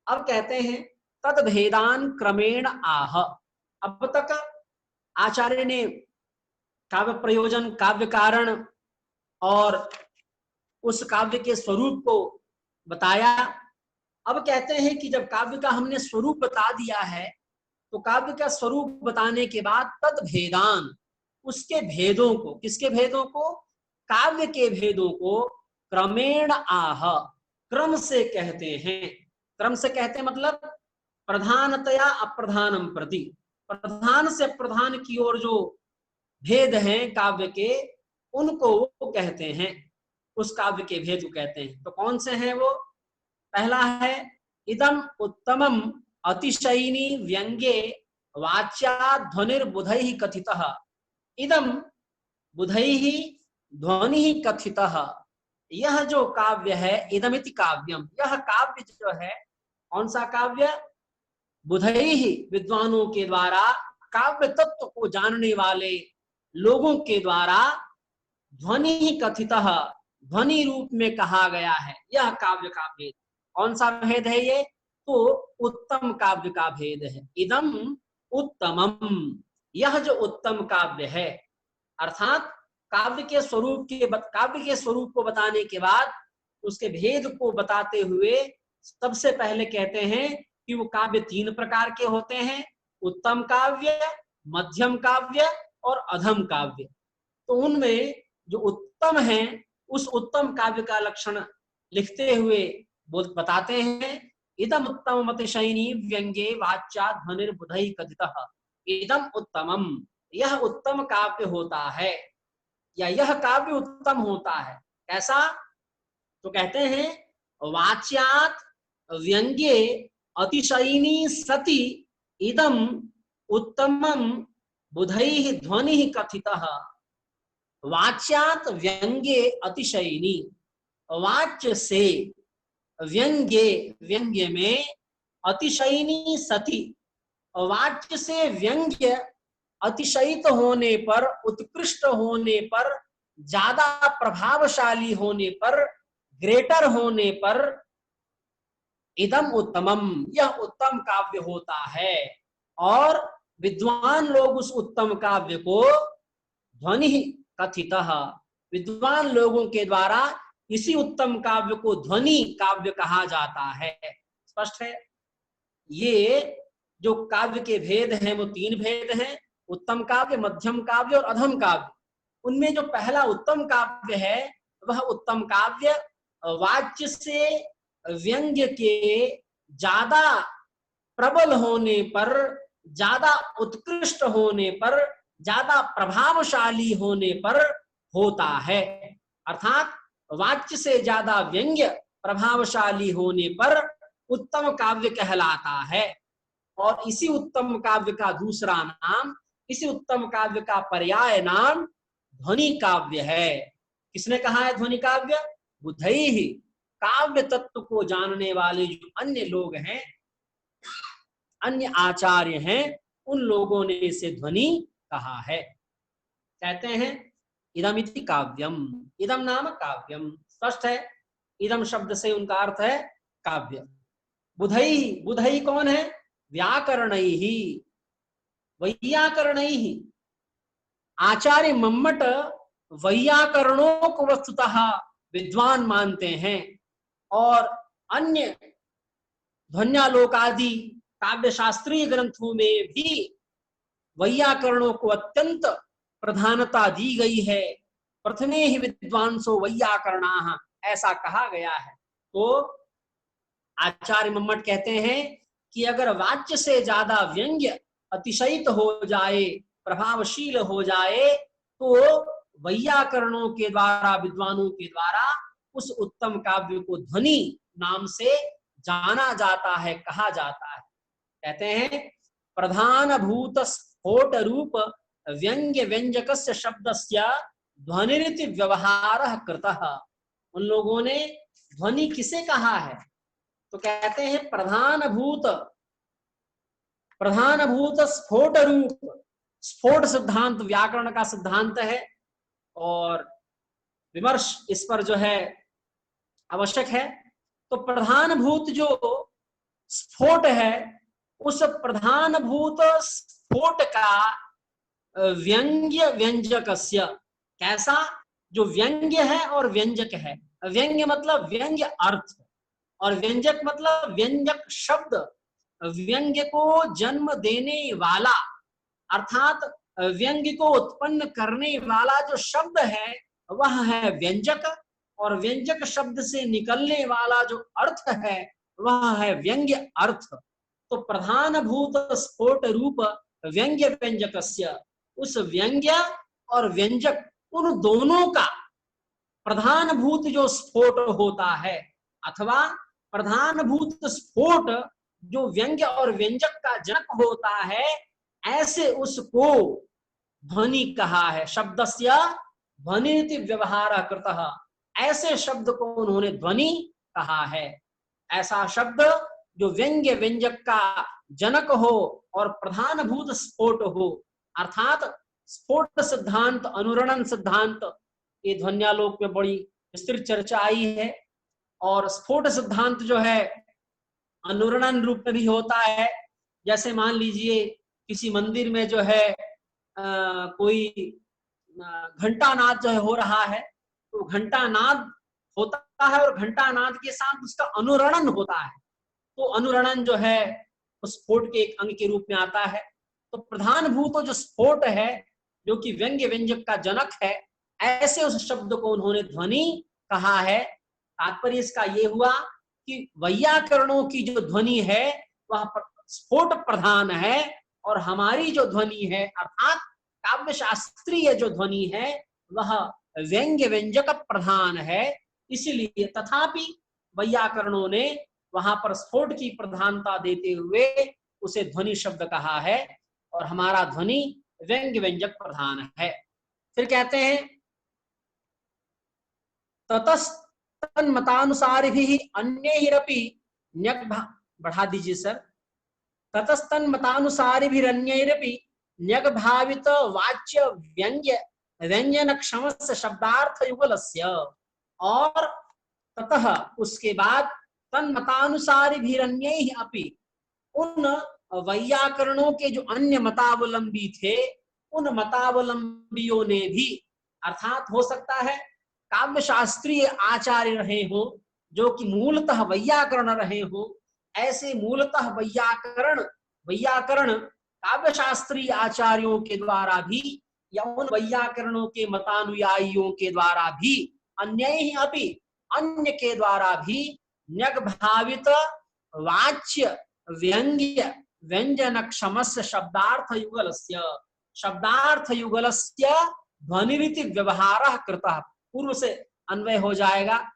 अब कहते हैं तद भेदान क्रमेण आह। अब तक आचार्य ने काव्य प्रयोजन, काव्य कारण और उस काव्य के स्वरूप को बताया। अब कहते हैं कि जब काव्य का हमने स्वरूप बता दिया है, तो काव्य का स्वरूप बताने के बाद तद भेदान, उसके भेदों को, किसके भेदों को? काव्य के भेदों को क्रमेण आह, क्रम से कहते हैं। क्रम से कहते हैं मतलब प्रधानतया अप्रधानम प्रति, प्रधान से प्रधान की ओर जो भेद हैं काव्य के, उनको वो कहते हैं, उस काव्य के भेद को कहते हैं। तो कौन से हैं वो? पहला है इदम उत्तमम अतिशयिनी व्यंग्ये वाच्या ध्वनिर्बुधैः कथितः। इदम बुधैः ध्वनि कथितः। यह जो काव्य है, इदमिति काव्यम, यह काव्य जो है, कौन सा काव्य? बुधैः, विद्वानों के द्वारा, काव्य तत्व को जानने वाले लोगों के द्वारा, ध्वनि कथितः, ध्वनि रूप में कहा गया है। यह काव्य का भेद। कौन सा भेद है ये? तो उत्तम काव्य का भेद है। इदम उत्तमम, यह जो उत्तम काव्य है, अर्थात काव्य के स्वरूप को बताने के बाद उसके भेद को बताते हुए सबसे पहले कहते हैं कि वो काव्य 3 प्रकार के होते हैं: उत्तम काव्य, मध्यम काव्य और अधम काव्य। तो उनमें जो उत्तम है, उस उत्तम काव्य का लक्षण लिखते हुए बताते हैं, इदम उत्तम अतिशयिनी व्यंग्ये वाच्या ध्वनिर्बुधैः कथितः। इदम उत्तमम, यह उत्तम काव्य होता है, या यह काव्य उत्तम होता है। कैसा? तो कहते हैं वाच्यात व्यंग्ये अतिशयिनी सति इदम उत्तमम बुधैः ध्वनिः कथितः। वाच्यात व्यंग्ये अतिशयिनी, वाच्य से, व्यंग्ये, व्यंग्य में, अतिशयिनी सति, वाच्य से व्यंग्य अतिशयित होने पर, उत्कृष्ट होने पर, ज्यादा प्रभावशाली होने पर, ग्रेटर होने पर, इदम उत्तमम, यह उत्तम काव्य होता है। और विद्वान लोग उस उत्तम काव्य को ध्वनि कथितः, विद्वान लोगों के द्वारा इसी उत्तम काव्य को ध्वनि काव्य कहा जाता है। स्पष्ट है? ये जो काव्य के भेद हैं वो 3 भेद हैं: उत्तम काव्य, मध्यम काव्य और अधम काव्य। उनमें जो पहला उत्तम काव्य है, वह उत्तम काव्य वाच्य से व्यंग्य के ज्यादा प्रबल होने पर, ज्यादा उत्कृष्ट होने पर, ज्यादा प्रभावशाली होने पर होता है। अर्थात वाच्य से ज्यादा व्यंग्य प्रभावशाली होने पर उत्तम काव्य कहलाता है। और इसी उत्तम काव्य का दूसरा नाम, इसी उत्तम काव्य का पर्याय नाम ध्वनि काव्य है। किसने कहा है ध्वनि काव्य? बुधैः, काव्य तत्व को जानने वाले जो अन्य लोग हैं, अन्य आचार्य हैं, उन लोगों ने इसे ध्वनि कहा है। कहते हैं इदमिति काव्यम, इदम नाम काव्यम। स्पष्ट है? इदम शब्द से उनका अर्थ है काव्य। बुधैः, बुधैः कौन है? व्याकरणैः, वैयाकरणैः। आचार्य मम्मट वैयाकरणों को वस्तुतः विद्वान मानते हैं, और अन्य ध्वन्यालोक आदि काव्य शास्त्रीय ग्रंथों में भी वैयाकरणों को अत्यंत प्रधानता दी गई है। प्रथमे ही विद्वांसो वैयाकरणाः, ऐसा कहा गया है। तो आचार्य मम्मट कहते हैं कि अगर वाच्य से ज्यादा व्यंग्य अतिशयित हो जाए, प्रभावशील हो जाए, तो वैयाकरणों के द्वारा, विद्वानों के द्वारा उस उत्तम काव्य को ध्वनि नाम से जाना जाता है, कहा जाता है। कहते हैं प्रधान भूत स्फोट रूप व्यंग्य व्यंजकस्य शब्दस्य ध्वनिरिति व्यवहारः कृतः। उन लोगों ने ध्वनि किसे कहा है? तो कहते हैं प्रधान भूत स्फोट रूप। स्फोट सिद्धांत व्याकरण का सिद्धांत है, और विमर्श इस पर जो है आवश्यक है। तो प्रधान भूत जो स्फोट है, उस प्रधानभूत स्फोट का व्यंग्य व्यंजकस्य, कैसा, जो व्यंग्य है और व्यंजक है। व्यंग्य मतलब व्यंग्य अर्थ, और व्यंजक मतलब व्यंजक शब्द, व्यंग्य को जन्म देने वाला, अर्थात व्यंग्य को उत्पन्न करने वाला जो शब्द है वह है व्यंजक, और व्यंजक शब्द से निकलने वाला जो अर्थ है वह है व्यंग्य अर्थ। तो प्रधान भूत स्फोट रूप व्यंग्य व्यंजकस्य, उस व्यंग्य और व्यंजक उन दोनों का प्रधान भूत जो स्फोट होता है, अथवा प्रधान भूत स्फोट जो व्यंग्य और व्यंजक का जनक होता है, ऐसे उसको ध्वनि कहा है। शब्दस्य ध्वनिति व्यवहार कृतः, ऐसे शब्द को उन्होंने ध्वनि कहा है। ऐसा शब्द जो व्यंग्य व्यंजक का जनक हो और प्रधान भूत स्फोट हो, अर्थात स्फोट सिद्धांत, अनुरणन सिद्धांत, ये ध्वन्यालोक में बड़ी विस्तृत चर्चा आई है। और स्फोट सिद्धांत जो है अनुरणन रूप में भी होता है। जैसे मान लीजिए किसी मंदिर में जो है कोई घंटा नाद जो है हो रहा है, तो घंटा नाद होता है और घंटा नाद के साथ उसका अनुरणन होता है, तो अनुरणन जो है उस स्फोट के एक अंग के रूप में आता है। तो प्रधान भूत जो स्फोट है, जो कि व्यंग्य व्यंजक का जनक है, ऐसे उस शब्द को उन्होंने ध्वनि कहा है। तात्पर्य इसका ये हुआ कि वैयाकरणों की जो ध्वनि है वह स्फोट प्रधान है, और हमारी जो ध्वनि है अर्थात काव्य शास्त्रीय जो ध्वनि है वह व्यंग्य व्यंजक प्रधान है। इसलिए तथापि वैयाकरणों ने वहां पर स्फोट की प्रधानता देते हुए उसे ध्वनि शब्द कहा है, और हमारा ध्वनि व्यंग्य व्यंजक प्रधान है। फिर कहते हैं ततस्तन्मतानुसारिभिः अन्यैरपि न्यक, बढ़ा दीजिए सर, ततस्तन्मतानुसारिभिरन्यैरपि न्यक भावित वाच्य व्यंग्य व्यंजन क्षमस्य शब्दार्थ युगलस्य, और ततः उसके बाद तन्मतानुसारिभिरन्यैः अपि, उन वैयाकरणों के जो अन्य मतावलंबी थे उन मतावलंबियों ने भी, अर्थात हो सकता है काव्य शास्त्रीय आचार्य रहे हो जो कि मूलतः वैयाकरण रहे हो, ऐसे मूलतः वैयाकरण काव्य शास्त्रीय आचार्यों के द्वारा भी, या उन वैयाकरणों के मतानुयायियों के द्वारा भी, अन्य के द्वारा भी न्यग भावित वाच्य व्यंग्य व्यंजन क्षमस्य शब्दार्थ युगलस्य ध्वनिरीति व्यवहारः कृतः, पूर्व से अन्वय हो जाएगा।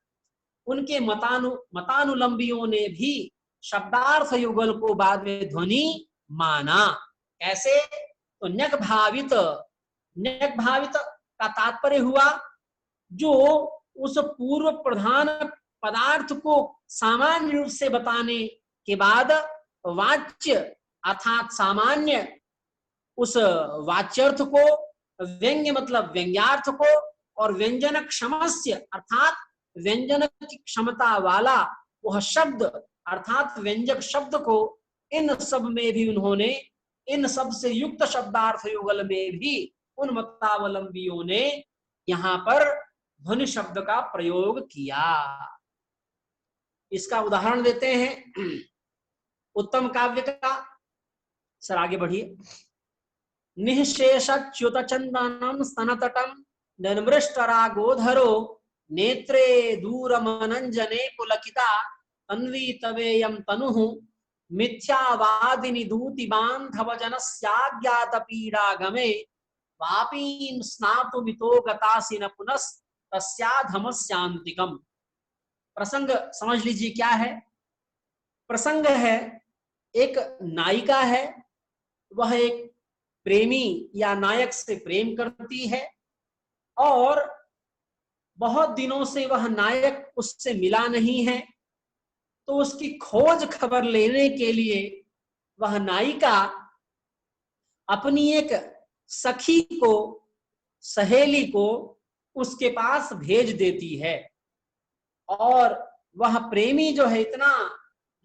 उनके मतानुलंबियों ने भी शब्दार्थ युगल को बाद में ध्वनि माना। कैसे? तो न्यक भावित का तात्पर्य हुआ जो उस पूर्व प्रधान पदार्थ को सामान्य रूप से बताने के बाद वाच्य अर्थात सामान्य उस वाच्यर्थ को, व्यंग्य मतलब व्यंग्यार्थ को, और व्यंजन क्षमस्य अर्थात व्यंजन की क्षमता वाला वह शब्द अर्थात व्यंजक शब्द को, इन सब में भी उन्होंने, इन सब से युक्त शब्दार्थ युगल में भी उन मतावलंबियों ने यहाँ पर ध्वनि शब्द का प्रयोग किया। इसका उदाहरण देते हैं उत्तम काव्य का। सर आगे बढ़िए। निःशेषच्युत चंदनम स्तनतटम निर्मृष्टरागोधरो नेत्रे दूरमनंजने पुलकिता तन्वी तवेयं तनुः मिथ्यावादिनी दूति बांधव जनस्याज्ञात पीड़ागमे वापीं स्नातु मितो गतासि न पुनस्तस्याधमस्यांतिकम्। प्रसंग समझ लीजिए क्या है। प्रसंग है एक नायिका है, वह एक प्रेमी या नायक से प्रेम करती है और बहुत दिनों से वह नायक उससे मिला नहीं है, तो उसकी खोज खबर लेने के लिए वह नायिका अपनी एक सखी को, सहेली को उसके पास भेज देती है। और वह प्रेमी जो है इतना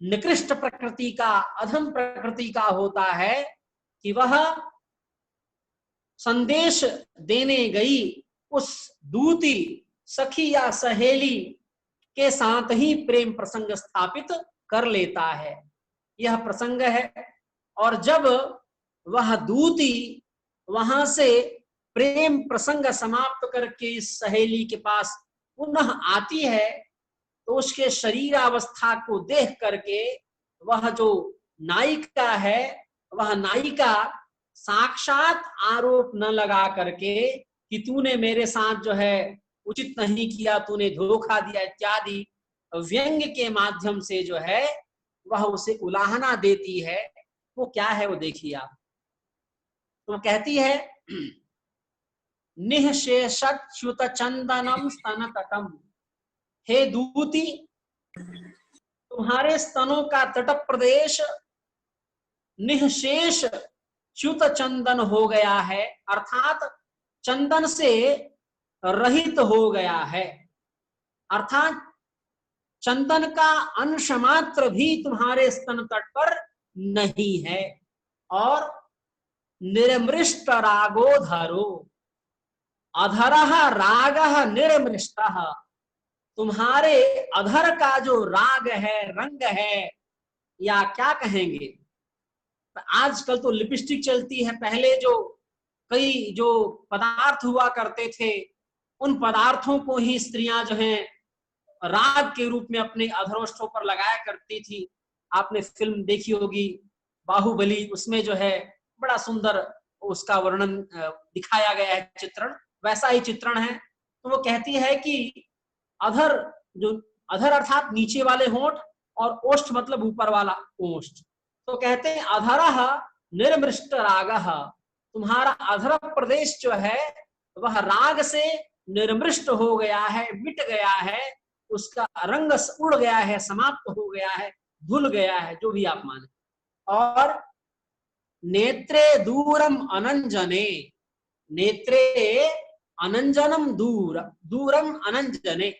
निकृष्ट प्रकृति का, अधम प्रकृति का होता है कि वह संदेश देने गई उस दूती, सखी या सहेली के साथ ही प्रेम प्रसंग स्थापित कर लेता है। यह प्रसंग है। और जब वह दूती वहां से प्रेम प्रसंग समाप्त करके इस सहेली के पास पुनः आती है, तो उसके शरीरावस्था को देख करके वह जो नायिका है, वह नायिका साक्षात आरोप न लगा करके कि तूने मेरे साथ जो है उचित नहीं किया, तूने धोखा दिया इत्यादि व्यंग के माध्यम से जो है वह उसे उलाहना देती है। वो क्या है वो देखिए आप। तो कहती है निःशेषच्युत चंदनम स्तन तटम, हे दूती तुम्हारे स्तनों का तट प्रदेश निःशेष च्युत चंदन हो गया है, अर्थात चंदन से रहित हो गया है। अर्थात चंदन का अंश मात्र भी तुम्हारे स्तन तट पर नहीं है। और निर्मृष्ट रागोधरो, अधरः रागः निर्मृष्टः, तुम्हारे अधर का जो राग है, रंग है, या क्या कहेंगे, आजकल तो लिपस्टिक चलती है, पहले जो कई जो पदार्थ हुआ करते थे उन पदार्थों को ही स्त्रियां जो हैं राग के रूप में अपने अधरोष्ठों पर लगाया करती थी। आपने फिल्म देखी होगी बाहुबली, उसमें जो है बड़ा सुंदर उसका वर्णन दिखाया गया है, चित्रण वैसा ही चित्रण है। तो वो कहती है कि अधर, जो अधर अर्थात नीचे वाले होंठ, और ओष्ठ मतलब ऊपर वाला ओष्ठ। तो कहते हैं अधरः निर्मृष्ट रागः, तुम्हारा अधर प्रदेश जो है वह राग से निर्मृष्ट हो गया है, मिट गया है, उसका रंग उड़ गया है, समाप्त हो गया है, धुल गया है, जो भी आप माने। और नेत्रे दूरम अनंजने, नेत्रे अनंजनम दूर, दूरम अनंजने,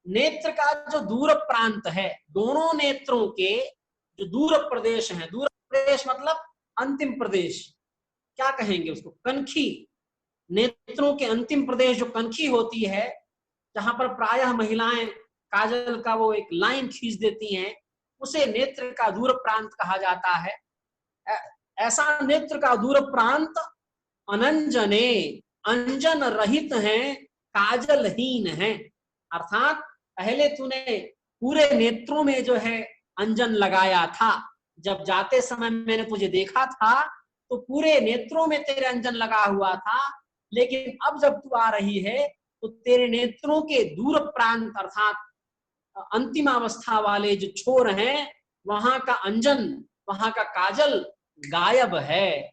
नेत्र का जो दूर प्रांत है, दोनों नेत्रों के जो दूर प्रदेश है, दूर प्रदेश मतलब अंतिम प्रदेश, क्या कहेंगे उसको, कनखी, नेत्रों के अंतिम प्रदेश जो कनखी होती है, जहां पर प्रायः महिलाएं काजल का वो एक लाइन खींच देती हैं, उसे नेत्र का दूर प्रांत कहा जाता है। ऐसा नेत्र का दूर प्रांत अनंजने, अंजन रहित है, काजलहीन है। अर्थात पहले तूने पूरे नेत्रों में जो है अंजन लगाया था, जब जाते समय मैंने तुझे देखा था तो पूरे नेत्रों में तेरे अंजन लगा हुआ था, लेकिन अब जब तू आ रही है तो तेरे नेत्रों के दूर प्रांत अर्थात अंतिम अवस्था वाले जो छोर हैं, वहां का अंजन, वहां का काजल गायब है।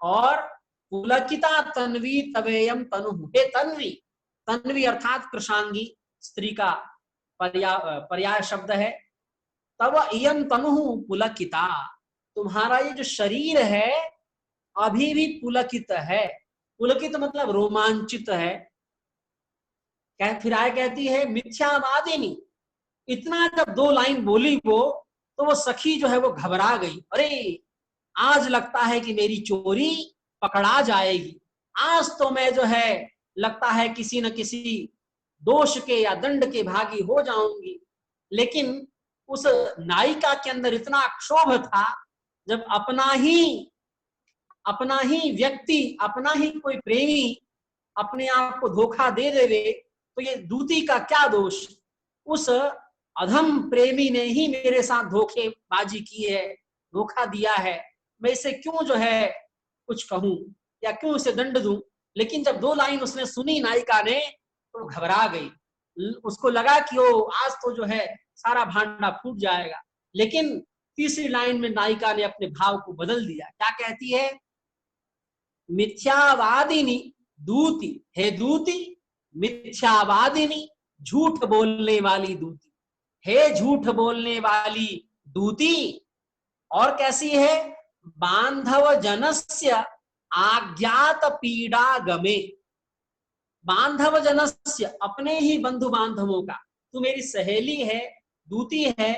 और पुलकिता तन्वी तवेयम तनु, हे तन्वी, तन्वी अर्थात कृशांगी, स्त्री का पर्याय शब्द है। तब इयम तनु पुलकिता, तुम्हारा ये जो शरीर है अभी भी पुलकित है। पुलकित मतलब रोमांचित है। फिर आय कहती है मिथ्यावादिनी, इतना जब दो लाइन बोली वो, तो वो सखी जो है वो घबरा गई, अरे आज लगता है कि मेरी चोरी पकड़ा जाएगी, आज तो मैं जो है लगता है किसी न किसी दोष के या दंड के भागी हो जाऊंगी। लेकिन उस नायिका के अंदर इतना क्षोभ था, जब अपना ही व्यक्ति, अपना ही कोई प्रेमी अपने आप को धोखा दे देवे, तो ये दूती का क्या दोष, उस अधम प्रेमी ने ही मेरे साथ धोखेबाजी की है, धोखा दिया है, मैं इसे क्यों जो है कुछ कहूं या क्यों इसे दंड दूं। लेकिन जब दो लाइन उसने सुनी नायिका ने तो घबरा गई, उसको लगा कि ओ आज तो जो है सारा भांडा फूट जाएगा। लेकिन तीसरी लाइन में नायिका ने अपने भाव को बदल दिया, क्या कहती है, मिथ्यावादिनी दूती, हे दूती, मिथ्यावादिनी, झूठ बोलने वाली दूती, हे झूठ बोलने वाली दूती। और कैसी है, बांधव जनस्य आज्ञात पीड़ा गमे, बांधव जनस्य, अपने ही बंधु बांधवों का, तू मेरी सहेली है, दूती है,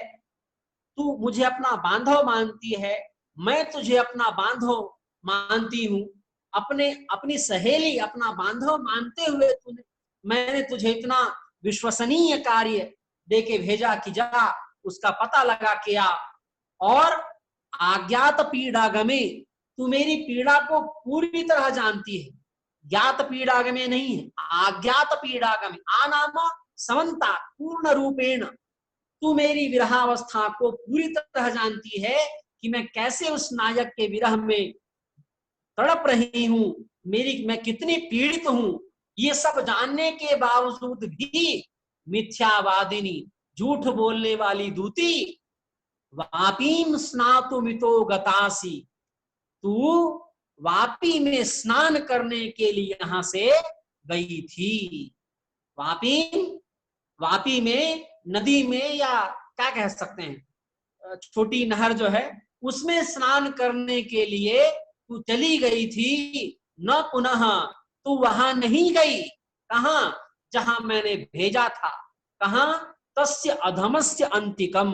तू मुझे अपना बांधव मानती है, मैं तुझे अपना बांधव मानती हूँ, अपने अपनी सहेली अपना बांधव मानते हुए मैंने तुझे इतना विश्वसनीय कार्य देके भेजा कि जा उसका पता लगा के आ, और अज्ञात पीड़ागमे, तू मेरी पीड़ा को पूरी तरह जानती है, ज्ञात पीड़ागमे नहीं है, अज्ञात पीड़ागमे, आ नाम समन्ता पूर्ण रूपेण, तू मेरी विरहावस्था को पूरी तरह जानती है कि मैं कैसे उस नायक के विरह में तड़प रही हूं, मैं कितनी पीड़ित हूं। ये सब जानने के बावजूद भी मिथ्यावादिनी, झूठ बोलने वाली दूती, वापीम स्नातुमितो गतासी, तू वापी में स्नान करने के लिए यहां से गई थी। वापी में नदी में, या क्या कह सकते हैं, छोटी नहर जो है उसमें स्नान करने के लिए तू चली गई थी, न पुनः तू वहां नहीं गई। कहा? जहां मैंने भेजा था। कहा? तस्य अधमस्य अंतिकम,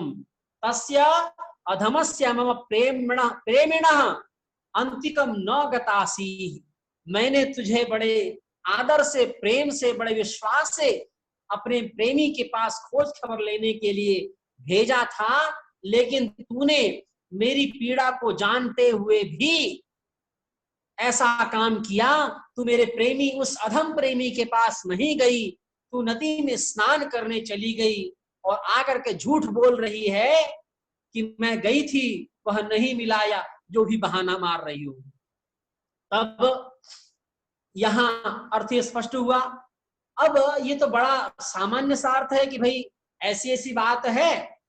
तस्य अधमस्य मम प्रेमिणः अंतिकम न गतासी, मैंने तुझे बड़े आदर से, प्रेम से, बड़े विश्वास से अपने प्रेमी के पास खोज खबर लेने के लिए भेजा था, लेकिन तूने मेरी पीड़ा को जानते हुए भी ऐसा काम किया। तू मेरे प्रेमी, उस अधम प्रेमी के पास नहीं गई, तू नदी में स्नान करने चली गई और आकर के झूठ बोल रही है कि मैं गई थी, वह नहीं मिला, या जो भी बहाना मार रही हो। तब यहां अर्थ स्पष्ट हुआ। अब ये तो बड़ा सामान्य सा अर्थ है कि भाई ऐसी ऐसी बात है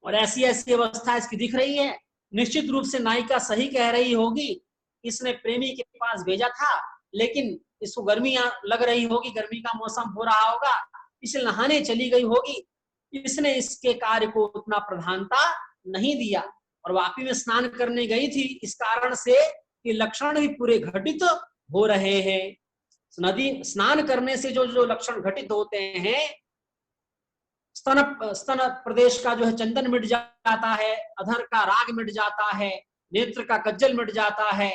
और ऐसी ऐसी अवस्था इसकी दिख रही है, निश्चित रूप से नायिका सही कह रही होगी, इसने प्रेमी के पास भेजा था, लेकिन इसको गर्मी लग रही होगी, गर्मी का मौसम हो रहा होगा, इसलिए नहाने चली गई होगी, इसने इसके कार्य को उतना प्रधानता नहीं दिया और वापी में स्नान करने गई थी। इस कारण से ये लक्षण भी पूरे घटित हो रहे हैं। नदी स्नान करने से जो जो लक्षण घटित होते हैं, स्तन प्रदेश का जो है चंदन मिट जाता है, अधर का राग मिट जाता है, नेत्र का कज्जल मिट जाता है,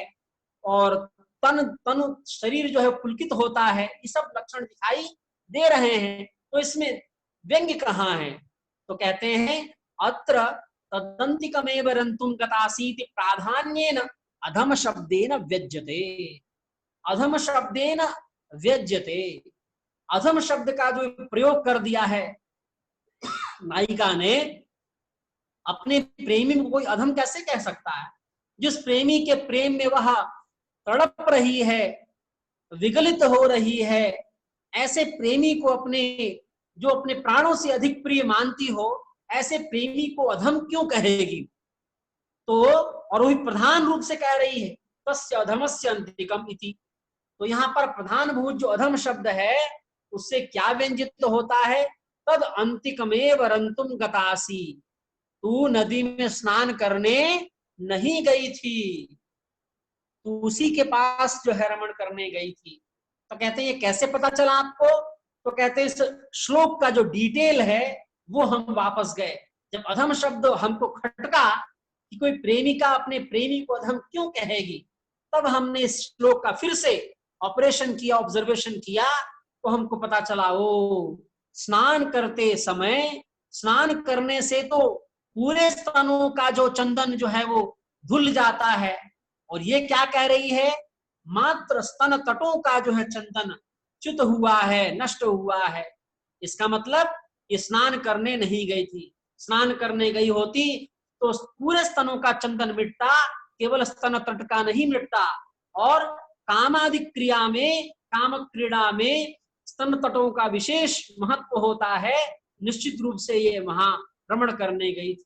और तन शरीर जो है पुलकित होता है, ये सब लक्षण दिखाई दे रहे हैं। तो इसमें व्यंग्य कहाँ है? तो कहते हैं अत्र तदंतिकमेव रंतुम गतासीति प्राधान्येन अधम शब्देन व्यज्यते, अधम शब्देन व्यज्यते, अधम शब्द का जो प्रयोग कर दिया है नायिका ने, अपने प्रेमी को कोई अधम कैसे कह सकता है? जिस प्रेमी के प्रेम में वह तड़प रही है, विगलित हो रही है, ऐसे प्रेमी को जो अपने प्राणों से अधिक प्रिय मानती हो, ऐसे प्रेमी को अधम क्यों कहेगी? तो और वही प्रधान रूप से कह रही है तस्य अधमस्य अंतिकम इति। तो यहाँ पर प्रधानभूत जो अधम शब्द है उससे क्या व्यंजित होता है? तद अंतिकमेव रंतुम गतासी, तू नदी में स्नान करने नहीं गई थी, तू उसी के पास जो है रमण करने गई थी। तो कहते हैं ये कैसे पता चला आपको? तो कहते हैं इस श्लोक का जो डिटेल है वो हम वापस गए। जब अधम शब्द हमको खटका कि कोई प्रेमिका अपने प्रेमी को अधम क्यों कहेगी, तब हमने इस श्लोक का फिर से ऑपरेशन किया, ऑब्जर्वेशन किया, तो हमको पता चला ओ स्नान करते समय, स्नान करने से तो पूरे स्तनों का जो चंदन जो है वो धुल जाता है, और ये क्या कह रही है? मात्र स्तन तटों का जो है चंदन च्युत हुआ है, नष्ट हुआ है। इसका मतलब ये स्नान करने नहीं गई थी। स्नान करने गई होती तो पूरे स्तनों का चंदन मिटता, केवल स्तन तट का नहीं मिटता। और कामादि क्रिया में, काम क्रीड़ा में स्तन तटों का विशेष महत्व होता है। निश्चित रूप से ये वहां भ्रमण करने गई थी।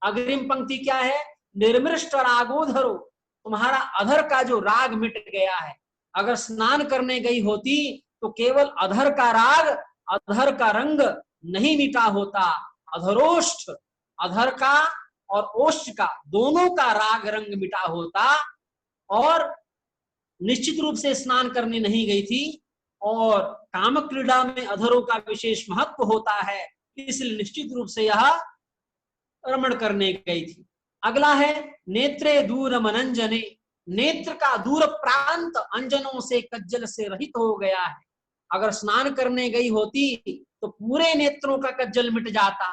अग्रिम पंक्ति क्या है? निर्मृष्ट रागोधरो, तुम्हारा अधर का जो राग मिट गया है। अगर स्नान करने गई होती तो केवल अधर का राग, अधर का रंग नहीं मिटा होता, अधरोष्ठ, अधर का और ओष्ठ का दोनों का राग रंग मिटा होता। और निश्चित रूप से स्नान करने नहीं गई थी, और काम क्रीड़ा में अधरों का विशेष महत्व होता है, इसलिए निश्चित रूप से यह रमण करने गई थी। अगला है नेत्रे दूर मनंजने, नेत्र का दूर प्रांत अंजनों से कज्जल से रहित हो गया है। अगर स्नान करने गई होती तो पूरे नेत्रों का कज्जल मिट जाता,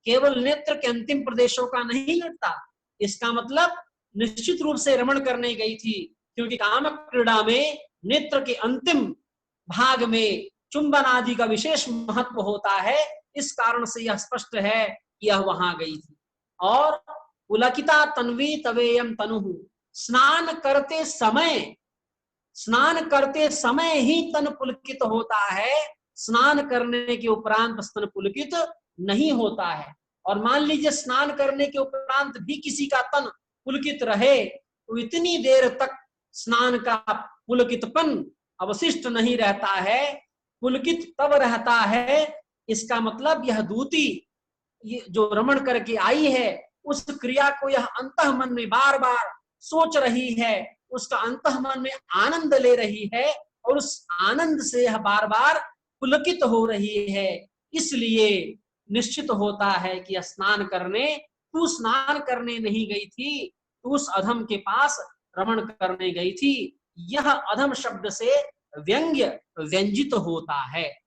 केवल नेत्र के अंतिम प्रदेशों का नहीं मिटता। इसका मतलब निश्चित रूप से रमण करने गई थी, क्योंकि कामक क्रीड़ा में नेत्र के अंतिम भाग में चुंबन आदि का विशेष महत्व होता है। इस कारण से यह स्पष्ट है कि यह वहां गई थी। और पुलकिता तन्वी तवेयम तनु, स्नान करते समय ही तन पुलकित होता है, स्नान करने के उपरांत स्तन पुलकित नहीं होता है। और मान लीजिए स्नान करने के उपरांत भी किसी का तन पुलकित रहे तो इतनी देर तक स्नान का पुलकितपन अवशिष्ट नहीं रहता है, पुलकित तब रहता है। इसका मतलब यह दूती जो रमण करके आई है उस क्रिया को यह अंतः मन में बार बार सोच रही है, उसका अंतः मन में आनंद ले रही है और उस आनंद से यह बार बार पुलकित हो रही है। इसलिए निश्चित होता है कि स्नान करने नहीं गई थी, तू उस अधम के पास रमण करने गई थी। यह अधम शब्द से व्यंग्य व्यंजित होता है।